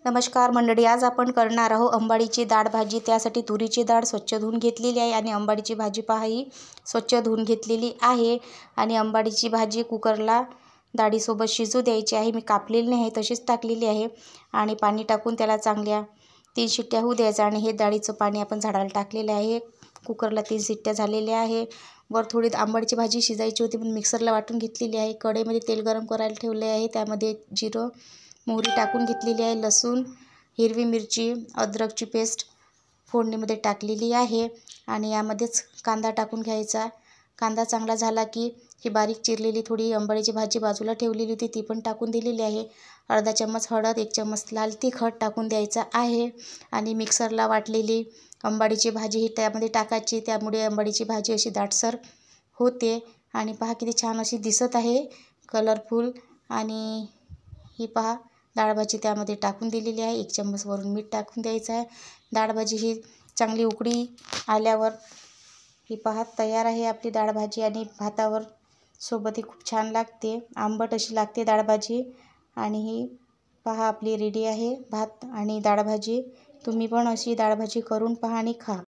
नमस्कार मंडळी, आज आपण करणार आहोत अंबाडीची डाळ भाजी। त्यासाठी तुरीची डाळ स्वच्छ धुवून घेतलेली आहे आणि अंबाडीची भाजी पहा ही स्वच्छ धुवून घेतलेली आहे। आणि अंबाडीची भाजी कुकरला डाळीसोबत शिजू द्यायची आहे। मी कापलेली नाही, तशीच टाकलेली आहे आणि पाणी टाकून त्याला चांगल्या 3 शिट्ट्या होऊ द्यायचं। आणि हे डाळीचं पाणी आपण झाडाला टाकलेलं आहे। कुकरला 3 शिट्ट्या झालेल्या आहे। वर थोडी अंबाडीची भाजी शिजायची होती पण मिक्सरला वाटून घेतलेली आहे। कढईमध्ये तेल गरम करायला ठेवले आहे, त्यामध्ये जिरं मोहरी टाकून घेतलेली आहे, लसूण, हिरवी मिरची, अद्रकची पेस्ट फोडणीमध्ये टाकलेली आहे। आणि यामध्येच कांदा टाकून घ्यायचा। कांदा चांगला झाला की ही बारीक चिरलेली थोडी अंबाडीची भाजी बाजूला ठेवलेली होती ती पण टाकून दिलेली आहे। अर्धा चम्मच हळद, 1 चम्मच लाल तिखट टाकून द्यायचा आहे। आणि मिक्सरला वाटलेली अंबाडीची भाजी ही त्यामध्ये टाकायची, त्यामुळे अंबाडीची भाजी अशी दाटसर होते। आणि पहा किती छान अशी दिसत आहे, कलरफुल। आणि ही पहा डाळ भाजी त्यामध्ये टाकून दिलेली आहे। 1 चम्मच वरून मीठ टाकून द्यायचं आहे। डाळ भाजी ही चांगली उकळी आल्यावर ही पहा तयार आहे आपली डाळ भाजी। आणि भातावर सोबत ही खूप छान लागते, आंबट अशी लागते डाळ भाजी। आणि ही पहा आपली रेडी आहे भात आणि डाळ भाजी। तुम्ही पण अशी डाळ भाजी करून पहा आणि खा।